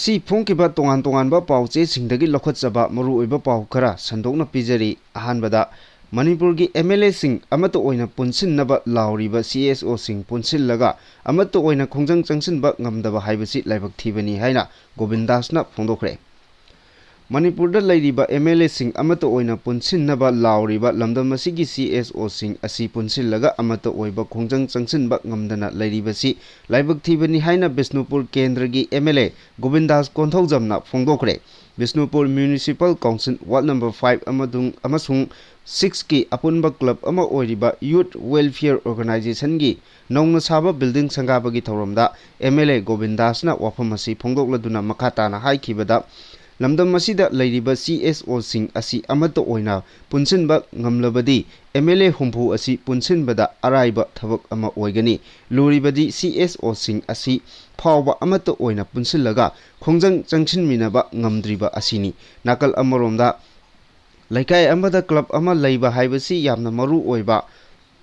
Ngasi phongkiba tongan-tonganba pauche-singdagi lokhotsaba maruoiba pau khara sandokna pijari ahanbada Manipurgi MLA sing amato oina punsinnaba lauriba CSO sing punsillaga amato oina khongjang changsinba ngamdaba haibasi laibak thibani haina Govindasna phongdokre Manipurda lairiba MLA sing amato oina punsinnaba lauriba lamdam asigi CSO sing asi punsillaga amato oiba khongjang changsinba ngamdana lairibasi laibak thibani haina Bishnupur Kendragi MLA Govindas Konthaujamna phongdokre Bishnupur Municipal Council Ward number 5 amasung 6 ki apunba club ama oiriba Youth Welfare Organization gi nongna saba building sangabagi thoromda MLA Govindasna wafamasi phongdokladuna makhatana haikibada lamdam masida lairiba CSO sing asi amato oina punsinba ngamlabadi MLA humpu asi punsinbada araiba thabak ama oigani luribadi CSO sing asi phawba amato oina punsillaga khongjang changchinminaba ngamdriba asini nakal amoromda laikai amada club ama leiba haibasi yamna maru oiba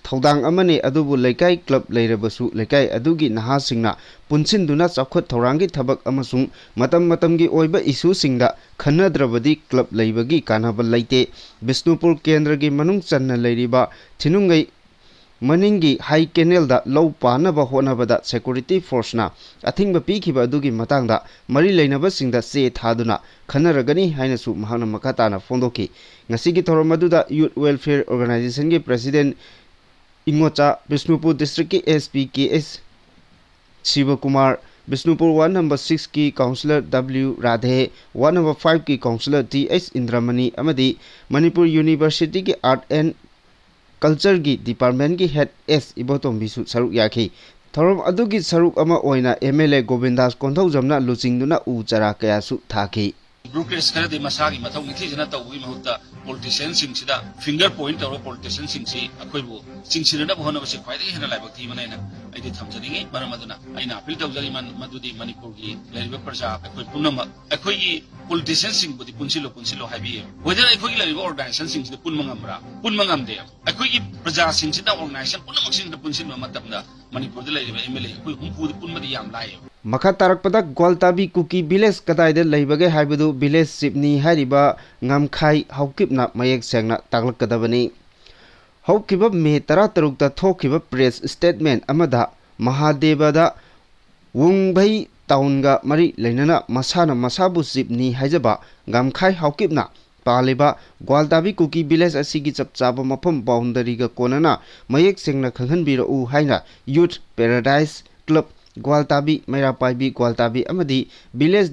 Thaudang amane adubu laikai club leirabasu laikai adugi naha singna punsinduna chakhat thaurangi thabak amasung matamgi oiba issue singda khannadrabadi club leibagi kanaba laite Bishnupur Kendragi manung channa leiriba thinungai maningi high canal da low panaba honabada security force na athingba pikhiba adugi matangda mari leinaba singda se thaduna khanaragani hainasu mahana makatana phongdoki ngasigi thoromaduda Youth Welfare Organization gi president Ingocha Bishnupur District ki SPKS Shivakumar Bishnupur Ward number 6 ki Councillor W Radhe Ward number 5 ki Councillor TS Indramani amadi Manipur University ki Art and Culture ki Department ki Head S Ibotom bisu saruk yakhi thorom adugi saruk ama oina MLA Govindas Konthaujamna luchingduna u chara kaya su thaki Brokers kara de masagi mathau nithi jana tawui mahutta politicians sing sida finger point or politicians sing si akoibu sing sida bhona basi khwaidai hena laibak thi manai na aidi thamjani maramaduna aina appeal tawjari madudi Manipur gi lariba praja akoi punama akoi gi politicians sing budi punsilo haibi whether akoi gi lariba organization sing sida punmangam de akoi gi praja sing sida organization punamak sing da punsil matamda Manipur de lariba MLA akoi humpu punmadi yam lai Makha tarakpada Gwaltabi Kuki village kadaida leibage haibadu village sipni hariba ngamkhai haukipna mayek sengna taglakadabani haukiba me 13 ta thokiba press statement amada Mahadevada wungbai taunga mari leinana masana masabu sipni haijaba ngamkhai haukipna paliba Gwaltabi Kuki village asigi chapchaba mafam boundary ga konana mayek sengna khanghanbira u haina Youth Paradise Club Gwaltabi Mairapaibi Gwaltabi amadi Village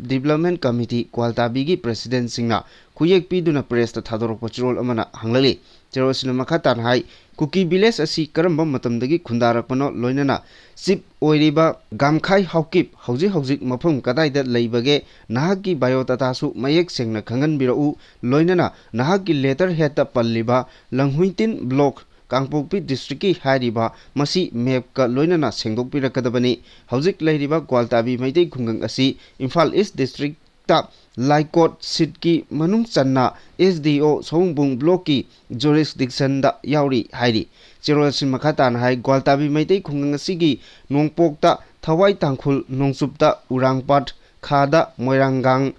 Development Committee Gwaltabi gi President singna kuyek piduna press ta thadorok pachirol amana hanglali chero sina makhatan hai Kuki village asi karamba matamdagi khundarakpano loinana sip oiriba gamkhai haukip hauji mafam kadaida leibage nahaki biodata su mayek sengna khanganbirau loinana nahaki letter head ta palliba langhuitin block Kangpokpi district ki hariba masi map ka loinana sengdokpirakadabani haujik leiriba Gwaltabi maitei khungang asi Imphal East district ta Laikot seat ki manung channa SDO Songbung block ki jurisdiction da yauri hairi cherosin makhatan hai Gwaltabi maitei khungang asi gi nongpok ta thawai tangkhul nongchupta urangpat khada moirangang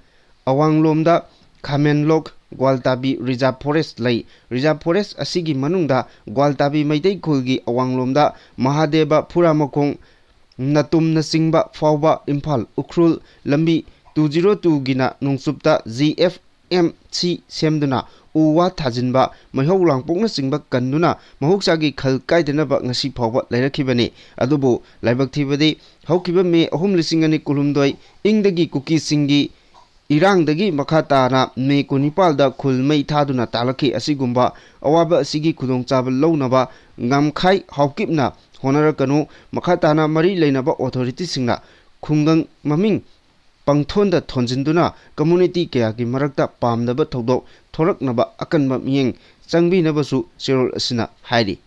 awanglomda khamenlok Gwaltabi Reserve Forest lay Reserve Forest asigi manungda Gwaltabi maitei khulgi awanglomda Mahadeva Phuramakong natumna singba fawba Imphal Ukhrul lambi 202 gina nongchupta GFMC semduna uwa thajinba maihau langpokna singba kanduna mahuksagi khal kaidanaba ngasi phawba leirakhibani adubu laibak thibadi haukiba me 3,200 ingdagi Kuki singi Erang dagi makhatana me kunipal da khulmei thaduna talaki asigumba awaba asigi khudongchaba lounaba ngamkhai haukipna honarakanu makhatana mari leinaba authority singna khungang maming pangthonda thonjinduna community kayagi marakta pamdaba thodok thoraknaba akanba miyeng changbinabasu serol asina hairi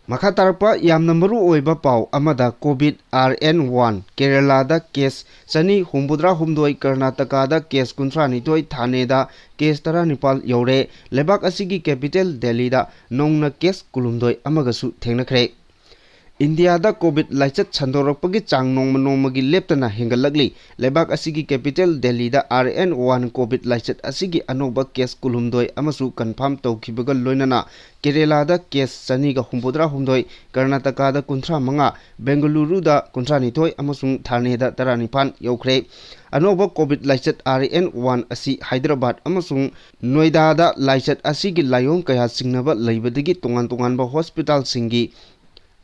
Makhatarpa yamna maru oiba pau amada COVID RN1 Kerala da case chani humbudra humdoi Karnataka da case 32 Thane da case 19 yore lebak asigi capital Delhi da nongna case kulumdoi amagasu thengnakhre India da COVID laichat chandorapagi chang nongmagi leptana hengalagli lebak asigi capital Delhi da RN1 COVID laichat asigi anoba case kulumdoi amasu confirm tawkibaga loinana Kerala da case chaniga humbodra humdoi Karnataka da kunthra manga Bengaluru da kunthra nithoi amasung Thane da taranipan yaukhre anoba COVID laichat RN1 asi Hyderabad amasung Noida da laichat asigi layong kaya singnaba leibadagi tongan ba hospital singi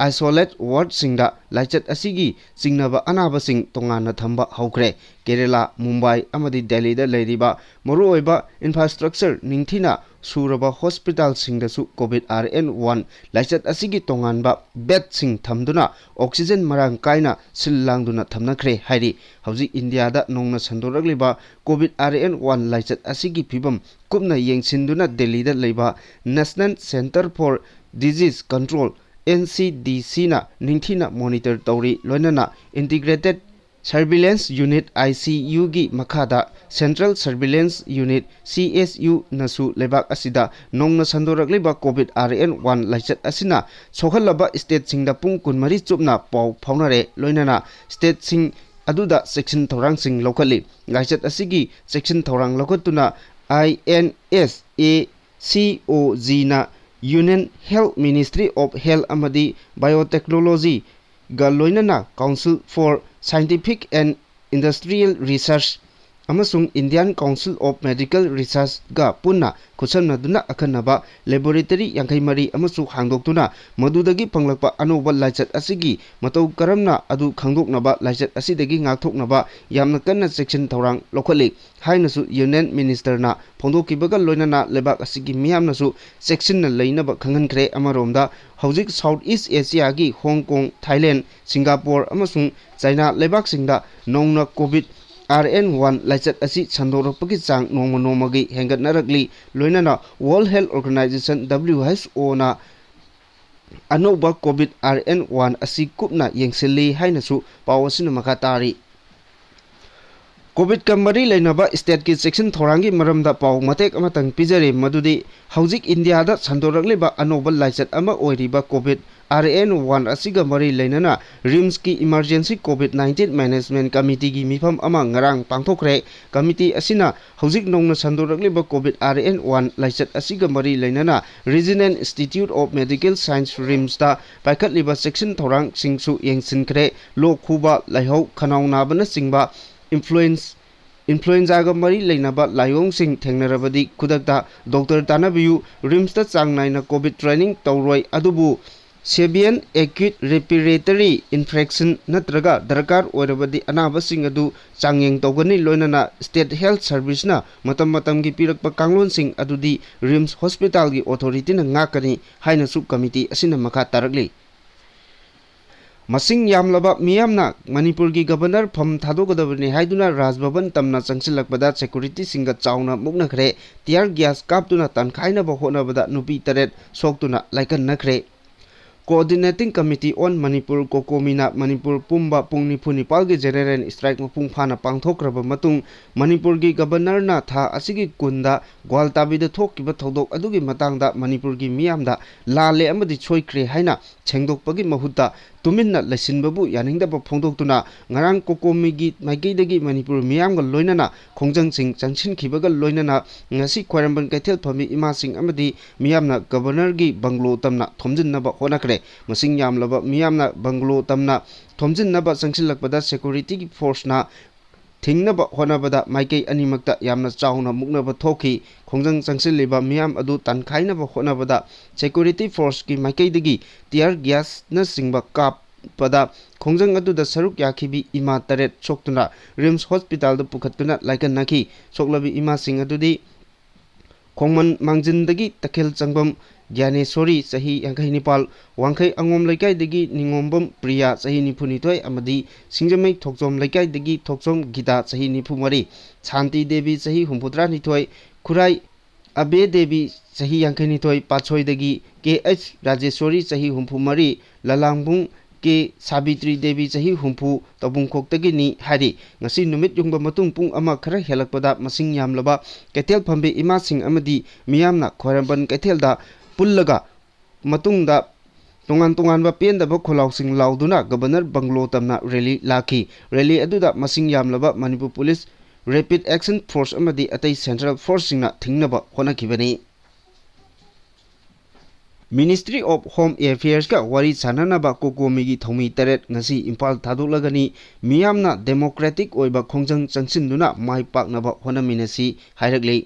isolate ward singda laichat asigi singnaba anaba sing tongana thamba haukre Kerala Mumbai amadi Delhi da leiriba moruoiba infrastructure ningthina suraba hospital singda su COVID RN1 laichat asigi tonganba bed sing thamduna oxygen marang kaina sillangduna thamnakre hairi hauji India da nongna sandoragliba COVID RN1 laichat asigi phibam kupna yengsinduna Delhi da leiba National Center for Disease Control NCDC na ningthina monitor tawri loinana integrated surveillance unit ICU gi makhada central surveillance unit CSU nasu lebak asida nongna sandoragliba COVID RN1 laichat asina sokhalaba state singda pung kunmari chupna paw phaunare loinana state sing aduda section thorang sing lokali laichat asigi section thorang lokatuna INSACOG na Union Health Ministry of Health amadi Biotechnology ga loinana Council for Scientific and Industrial Research amasung Indian Council of Medical Research ga punna khusamnaduna akhanaba laboratory yankaimari amasu hangdoktuna madudagi panglakpa anoba laichat asigi matau karamna adu khangdoknaba laichat asidagi ngakthoknaba yamna kanna section thorang lokhali hainasu Union Minister na phongdokibaga loinana lebak asigi miyamnasu section na leinaba khangankre amaromda hojik South East Asia gi Hong Kong Thailand Singapore amasung China lebak singda nongna COVID RN1 laichat asi chandorapagi chang nomagi hengatnaragli loinana World Health Organization WHO na anoba COVID RN1 asi kupna yengsilli hainasu pawasina makatari COVID kamari lainaba state ki section thorangi maramda paw matek amatang pijare madudi hojik India da chandoragliba anoba laichat ama oiriba COVID RN1 asiga mari lainana RIMS ki emergency COVID-19 management committee gi mifam ama ngarang pangthokre committee asina hojik nongna sandoragliba COVID RN1 laichat asiga mari lainana Regional Institute of Medical Science RIMS da paikhatliba section thorang singsu yengsinkre lokhuba laihau khanauna bana singba influenza ga mari lainaba layong sing thengnarabadi kudakta doctor tanabiyu RIMS ta changnaina COVID training tawroi adubu Severe acute respiratory infection natraga darkar oirabadi anabasing adu changyeng tawgani loinana state health service na matam gi pirakpa kanglon sing adudi RIMS hospital gi authority na ngakani haina sub committee asina makha tarakli masing yamlaba miyamna Manipur gi governor pham thadogadabani haiduna Rajbhavan tamna changsilakbada security singa chauna muknakhre tear gas kaptuna tankhaina ba honabada nupi taret soktuna laikan nakhre Coordinating Committee on Manipur Cocomi na Manipur Pumba Pungni Punipalgi General Strike Mapung Phana Pangthokraba matung Manipur gi Governor na tha asigi kunda Gwaltabida thokkiba thodok adugi matangda Manipur gi miyamda lale amadi choikre haina chengdokpagi mahutta tuminna lasinbabu yaningdaba phongdoktuna ngarang Cocomi gi maigidagi Manipur miyamga loinana khongjang sing changsin khibaga loinana ngasi khwaramban kaithel phami ima sing amadi miyamna Governor gi banglo tamna thomjinnaba honakre masing yamlaba miyamna banglo tamna thomjinnaba changsilakpada security force na thingnaba honabada maikai animakta yamna chauna muknaba thoki khongjang changsilliba miyam adu tankhainaba honabada security force ki maikai dagi tear gas na singba kap pada khongjang adu da saruk yakhibi ima taret soktuna RIMS hospital da pukhatuna laikan naki soklabi ima sing adudi khongman mangjindagi takhel changbam Gyaneswari sahi yangkai nipal wangkai angom laikai dagi ningombam priya sahi nipunitoi amadi singjamai thokjom laikai dagi thokjom gita sahi nipumari Shanti Devi sahi humpudra nitoi Kurai Abe Devi sahi yangkai nitoi pachoi dagi KH Rajeswari sahi humpumari Lalangbung ke Sabitri Devi sahi humpu tabungkhok tagi ni hari ngasi numit yungba matung pung ama khara helakpada masing yamlaba kethel phambe ima sing amadi miyamna khwaramban kethel da pullaga matungda tongan tonganba pendaba kholausing lauduna governor banglo tamna rally laki rally aduda masing yamlaba Manipur police rapid action force amadi atai central force singna thingnaba honakibani Ministry of Home Affairs ka wari sananaba Cocomi gi thomi teret ngasi impal thadulagani miyamna democratic oiba khongjang changsinduna mai paknaba honaminasi hairakle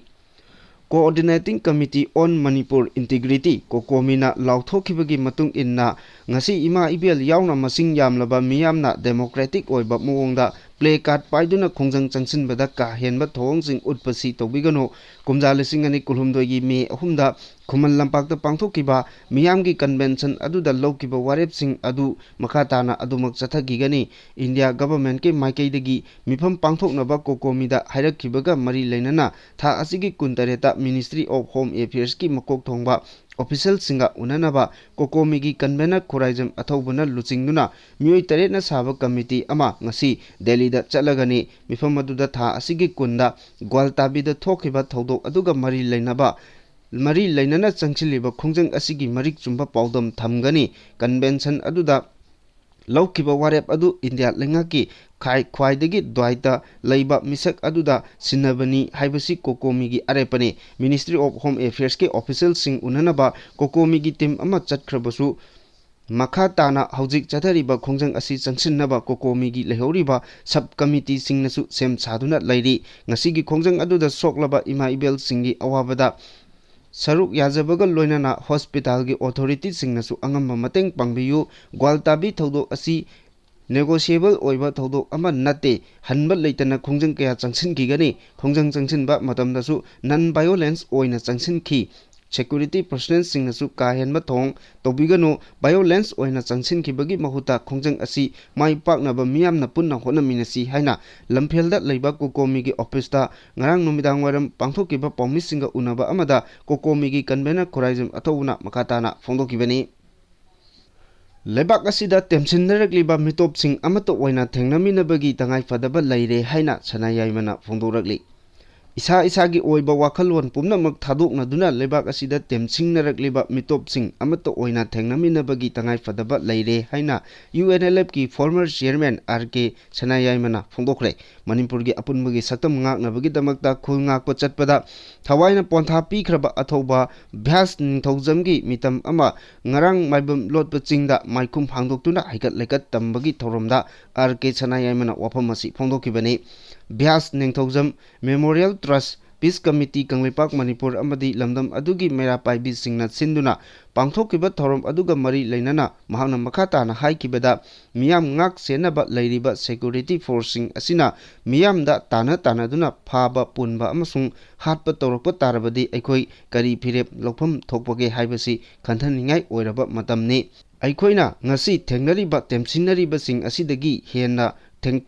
Coordinating Committee on Manipur Integrity Cocomi na lauthokibagi matung inna ngasi ima ibel yauna masing yamlaba miyamna democratic oiba muongda play card paiduna khongjang changsinbada ka henba thongsing utpasi tobigano kumja lising ani kulhumdoi me ahumda Kumal lampakta pangthokiba miyamgi convention aduda lawkiba warepsing adu makhatana adumak chathagigani India government ke maikaidagi mifam pangthoknaba Cocomi da hairakkibaga mari leinana tha asigi kuntareta Ministry of Home Affairs ki makok thongba official singa unanaba Cocomi gi convener khoraijam athobuna luchingduna mioi tarena saba committee ama ngasi Delhi da chalagani mifam aduda tha asigi kunda gwaltabi da thokiba thodok aduga mari leinaba Mari lainana changchiliba khongjang asigi marik chumba paudam thamgani convention aduda lawkiba warep adu India lengaki khwaidagi dwaita leiba misak aduda sinabani haibasi Cocomi gi arepani Ministry of Home Affairs ke official sing unanaba Cocomi gi team ama chatkhrabasu makhatana haujik chathariba khongjang asi changsinnaba Cocomi gi lehoriba sub committee singnasu sem chaduna lairi ngasigi khongjang aduda soklaba ima ibel singi awabada Saruk yajabaga loinana hospital gi authority singnasu angamba mateng pangbiyu gwaltabi thodok asi negotiable oiba thodok ama nate hanba leitana khongjang kaya changsin gigani khongjang changsin ba matamdasu non violence oina changsin ki security personnel singnasu kahenba thong tobigano violence oina changsin ki bagi mahuta khongjang asi mai paknaba miyamna punna honaminasi haina lamfelda leiba Cocomi gi office ta ngarang numidang waram pangthokiba promisinga unaba amada Cocomi gi convener khoraijam athobuna makatana phongdokibani Lebak asida temsinnarakliba mitopsing amato oina thengnaminabagi tangai fadaba leire haina sanayaimana phongdorakli Isa isagi oiba wakhalon pumnamak thadoknaduna lebak asida temsingnarakliba mitopsing amato oina thengnaminabagi tangai fadaba leire haina UNLF ki former chairman RK Sanayaimana phongdokre Manipur gi apunbagi saktam ngaknabagi damakta khul ngakpa chatpada thawaina pontha pikhraba athoba bhyas ningthaujamgi mitam ama ngarang maibam lotpa chingda maikum phangdoktuna haikat lekat tambagi thoromda RK Sanayaimana waphamasi phongdokibani Bhyas Ningthaujam Memorial Trust Peace Committee Kangla Manipur amadi lamdam adugi mera paibi singna sinduna pangthokiba thorom aduga mari leinana mahakna makhatana haikibada miyam ngak senaba leiriba security forcing asina miyamda tanaduna phaba punba amasung hatpa torokpa tarabadi aikoi kari phirep lokpham thokpage haibasi khanthanigai oiraba matamni aikoina ngasi thengnariba temsinariba sing asidagi henna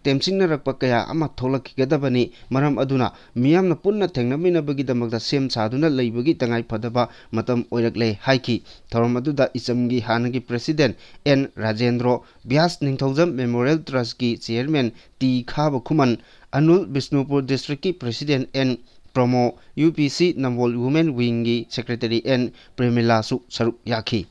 temsingnarakpa kaya ama tholakkigadabani maram aduna miyamna punna thengnaminabagi damakta sem chaduna leibagi tangai phadaba matam oirakle haiki thorom aduda ichamgi hanagi president N Rajendro Bhyas Ningthaujam Memorial Trust ki chairman T Khaba Khuman Anul Bishnupur district ki president N Promo UPC Namwol Women Wing ki secretary N Premila su saruk yakhi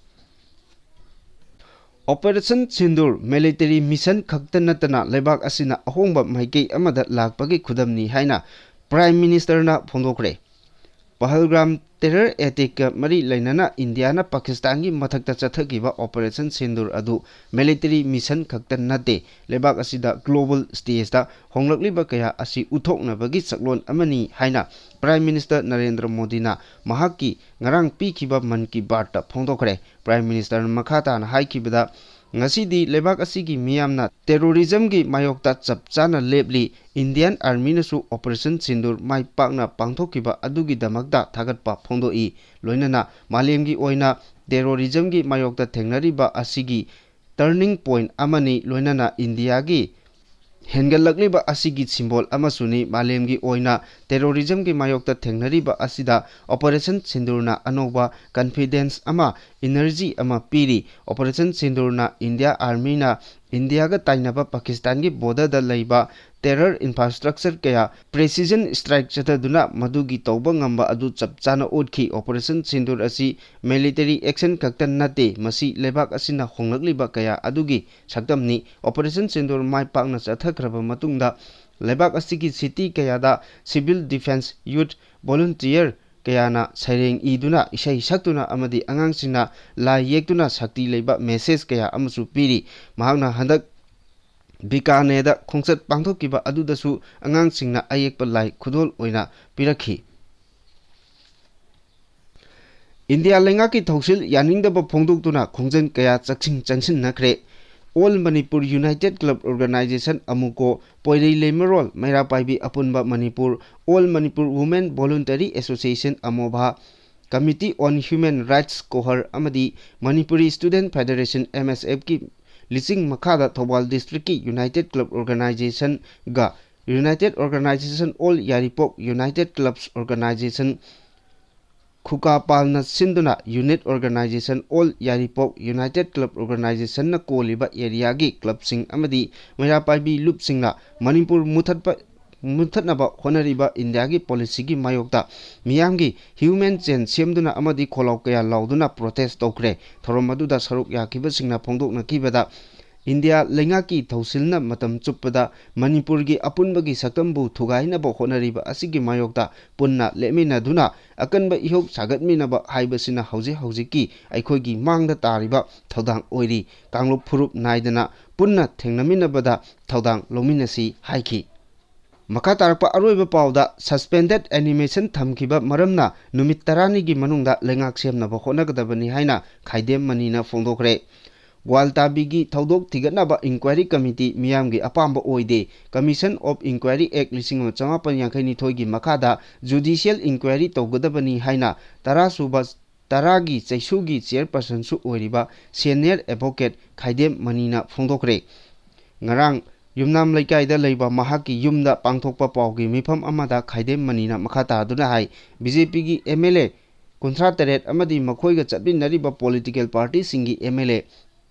Operation Sindur military mission khakta natana lebak asina ahongba maikei amada lakpagi khudamni haina Prime Minister na phongdokre Pahalgram terror attack mari lainana India na Pakistan gi mathakta chathagiba Operation Sindur adu military mission khakta nate lebak asida global stage ta honglakliba kaya asi uthoknabagi saklon amani haina Prime Minister Narendra Modi na mahaki ngarang pikhiba man ki barta phongdokre Prime Minister makhata na haikibada ngasidi lebak asigi miyamna terrorism gi mayokta chapchana lepli Indian Army na su Operation Sindur mai pakna pangthokiba adugi damakta thagatpa phongdoi loinana malemgi oina terrorism gi mayokta thengnariba asigi turning point amani loinana India gi hengalakliba asigi symbol amasuni malemgi oina terrorism gi mayokta thengnariba asida Operation Sindurna anoba confidence ama energy ama piri Operation Sindurna India Army na India ga tainaba Pakistan gi border da leiba terror infrastructure kaya precision strike chataduna madugi tawba ngamba adu chapchana otkhi operation sindur asi military action kaktan nate masi lebak asina honglakliba kaya adugi sakdamni operation sindur mai pakna chathakraba matungda lebak asigi city kaya da civil defense youth volunteer kayana saireng iduna isai saktuna amadi angangsina la yektuna sakti leiba message kaya amasu piri mahakna handak Bikaneda khongset pangthokiba adudasu angangsingna ayekpa lai khudol oina pirakhi India lengaki thausil yaningdaba phongdoktuna khongjen kaya chakching changsin nakre All Manipur United Club Organization amuko poirei lemerol maira paibi apunba Manipur All Manipur Women Voluntary Association amobha Committee on Human Rights Kohar amadi Manipuri Student Federation MSF ki Lising Makada Thobal District ki United Club Organization ga United Organization All Yaripok United Clubs Organization Khuka Palna Sinduna Unit Organization All Yaripok United Club Organization na koliba area gi club sing amadi mera paibi loop singna Manipur muthatnaba honariba India gi policy gi mayokta miyamgi human chain semduna amadi kholaw kaya lauduna protest tokre thoromaduda saruk yakiba singna phongdokna kibada India lengaki thausilna matam chuppada Manipur gi apunbagi sakambu thugaina bo honariba asigi mayokta punna lemina duna akanba ihok sagatmina ba haibasina hauji aikhogi mangda tariba thodang oiri Kangla phurup naidana punna thengnamina bada thodang lominasi haiki Maka tarakpa aroiba pauda suspended animation thamkiba maramna numit tarani gi manungda lengak semna ba honagadabani haina khaidem manina phongdokre Gwaltabigi thaudok thigatnaba inquiry committee miyamgi apamba oide Commission of Inquiry Act 1952 gi makada Judicial Inquiry tawgadabani haina tarasuba taragi chaisugi chairperson su oiriba Senior Advocate Khaidem Manina phongdokre ngarang Yumnam Laikaida Leiba Mahaki Yumda Pangthokpa Paugi Mifam Amada Khaidem Manina Makhata Duna Hai BJP gi MLA Kunthra Teret Amadi Makhoiga Chatminariba Political Party Singi MLA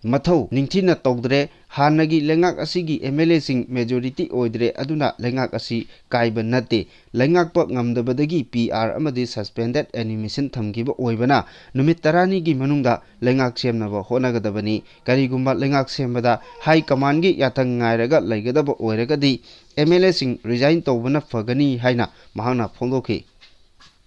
Mathau Ningthina Tawdre Hanagi Lengak Asigi MLA Sing Majority Oidre Aduna Lengak Asi Kaiba Nate Lengak Pak Ngamdabadagi PR Amadi Suspended Animation Thamgiba Oibana Numit Tarani gi Manungda Lengak Semnaba Honagadabani Karigumba Lengak Sembada High Command gi Yatang Ngairaga Laigadaba Oiragadi MLA Sing resign Tawbana Fagani Haina Mahana Phongdoki